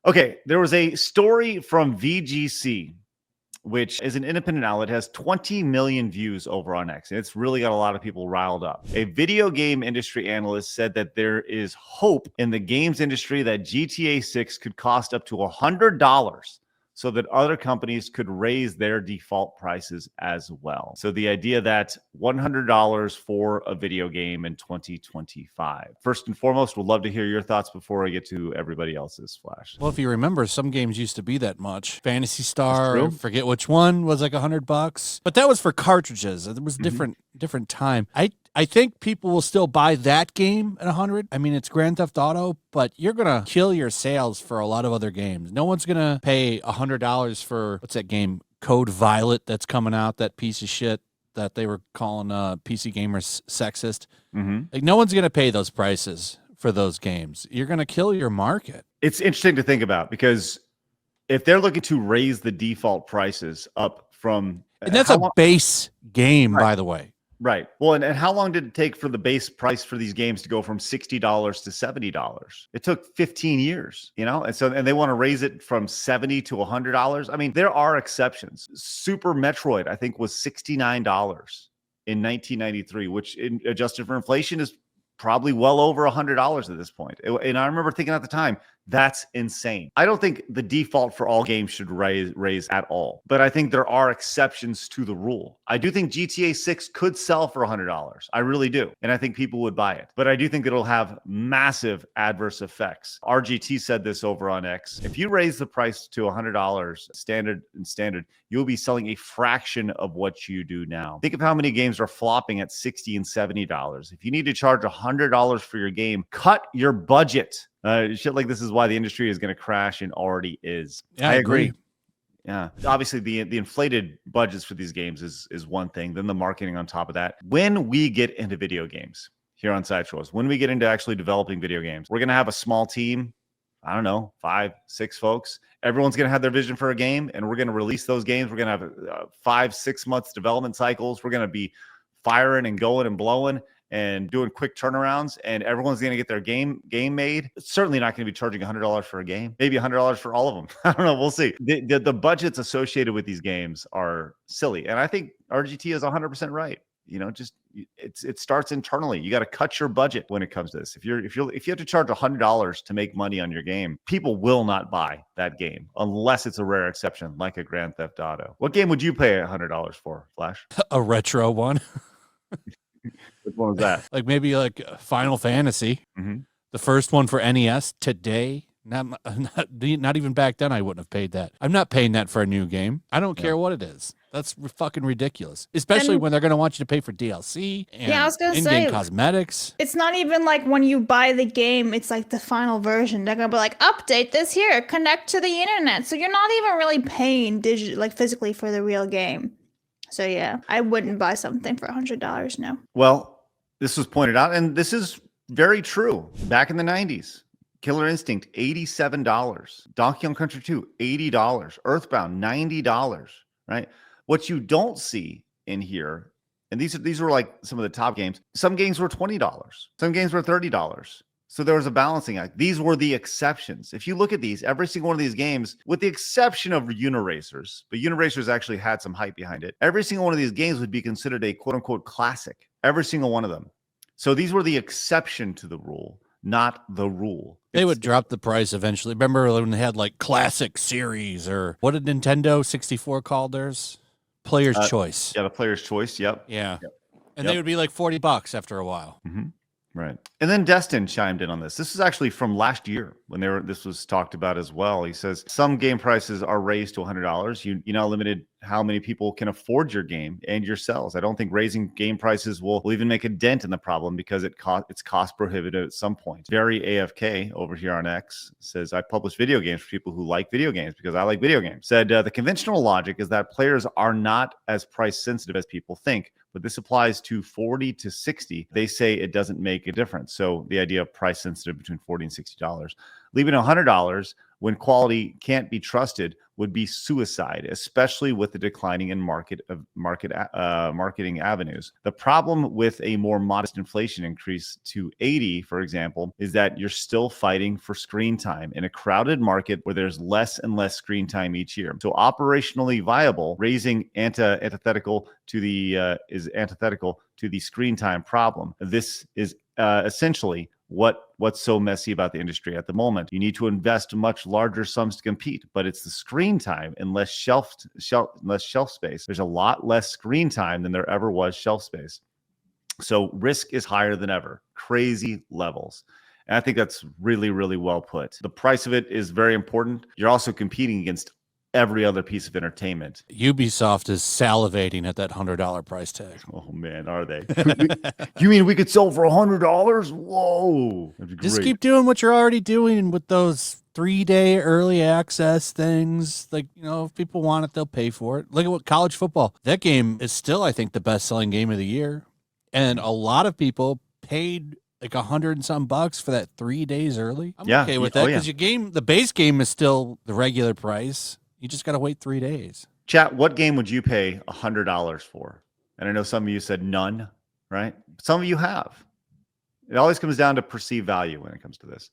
Okay, there was a story from VGC, which is an independent outlet, has 20 million views over on X. And it's really got a lot of people riled up. A video game industry analyst said that there is hope in the games industry that GTA 6 could cost up to $100 so that other companies could raise their default prices as well. So the idea that $100 for a video game in 2025. First and foremost, we'd love to hear your thoughts before I get to everybody else's, Flash. Well, if you remember, some games used to be that much. Phantasy Star, I forget which one, was like $100, but that was for cartridges. It was different time. I think people will still buy that game at $100. I mean, it's Grand Theft Auto, but you're gonna kill your sales for a lot of other games. No one's gonna pay $100 for what's that game, Code Violet, that's coming out. That piece of shit that they were calling PC gamers sexist. Like, no one's gonna pay those prices for those games. You're gonna kill your market. It's interesting to think about, because if they're looking to raise the default prices up from, and that's a base game, by the way. Right. Well, and how long did it take for the base price for these games to go from $60 to $70? It took 15 years, you know? And they want to raise it from $70 to $100. I mean, there are exceptions. Super Metroid, I think, was $69 in 1993, which adjusted for inflation is probably well over $100 at this point. And I remember thinking at the time, that's insane. I don't think the default for all games should raise at all, but I think there are exceptions to the rule. I do think GTA 6 could sell for $100. I really do. And I think people would buy it, but I do think it'll have massive adverse effects. RGT said this over on X. If you raise the price to $100 standard, you'll be selling a fraction of what you do now. Think of how many games are flopping at $60 and $70. If you need to charge $100 for your game, cut your budget. Shit like this is why the industry is going to crash, and already is. Yeah, I agree. Yeah. Obviously, the inflated budgets for these games is one thing. Then the marketing on top of that. When we get into video games here on Side Shows, when we get into actually developing video games, we're going to have a small team. I don't know, 5, 6 folks. Everyone's going to have their vision for a game, and we're going to release those games. We're going to have 5, 6 months development cycles. We're going to be firing and going and blowing and doing quick turnarounds, and everyone's going to get their game made. It's certainly not going to be charging $100 for a game, maybe $100 for all of them. I don't know. We'll see. The budgets associated with these games are silly. And I think RGT is 100% right. You know, just it starts internally. You got to cut your budget when it comes to this. If you have to charge $100 to make money on your game, people will not buy that game unless it's a rare exception, like a Grand Theft Auto. What game would you pay $100 for, Flash? A retro one. Which one was that? Like maybe like Final Fantasy, the first one for NES today. Not even back then I wouldn't have paid that. I'm not paying that for a new game. I don't care what it is. That's fucking ridiculous. Especially when they're going to want you to pay for DLC and I was gonna in-game say, cosmetics. It's not even like when you buy the game, it's like the final version. They're going to be like, update this here, connect to the internet. So you're not even really paying like physically for the real game. So yeah, I wouldn't buy something for $100, no. Well, this was pointed out, and this is very true. Back in the 90s, Killer Instinct, $87. Donkey Kong Country 2, $80. Earthbound, $90, right? What you don't see in here, and these were like some of the top games. Some games were $20. Some games were $30. So there was a balancing act. These were the exceptions. If you look at these, every single one of these games, with the exception of Uniracers, but Uniracers actually had some hype behind it. Every single one of these games would be considered a quote unquote classic. Every single one of them. So these were the exception to the rule, not the rule. They would drop the price eventually. Remember when they had like Classic Series, or what did Nintendo 64 call theirs? Player's Choice. Yeah, the Player's Choice. Yep. Yeah. Yep. And they would be like $40 after a while. Right. And then Destin chimed in on this. This is actually from last year when this was talked about as well. He says some game prices are raised to $100. You now limited how many people can afford your game and your sales. I don't think raising game prices will even make a dent in the problem, because it's cost prohibitive at some point. Very AFK over here on X says, I publish video games for people who like video games because I like video games. Said the conventional logic is that players are not as price sensitive as people think, but this applies to 40 to 60. They say it doesn't make a difference. So the idea of price sensitive between $40 and $60. Leaving $100 when quality can't be trusted would be suicide, especially with the declining in marketing avenues. The problem with a more modest inflation increase to 80, for example, is that you're still fighting for screen time in a crowded market where there's less and less screen time each year. So operationally viable, raising antithetical to the screen time problem. This is essentially what's so messy about the industry at the moment. You need to invest much larger sums to compete, but it's the screen time and less shelf space. There's a lot less screen time than there ever was shelf space. So risk is higher than ever, crazy levels. And I think that's really, really well put. The price of it is very important. You're also competing against every other piece of entertainment. Ubisoft is salivating at that $100 price tag. Oh man, are they? You mean we could sell for $100? Whoa. Just keep doing what you're already doing with those 3-day early access things. Like, if people want it, they'll pay for it. Look at what college football. That game is still, I think, the best-selling game of the year. And a lot of people paid like $100 and some bucks for that 3 days early. I'm okay with that because the base game is still the regular price. You just got to wait 3 days. Chat, what game would you pay $100 for? And I know some of you said none, right? Some of you have. It always comes down to perceived value when it comes to this.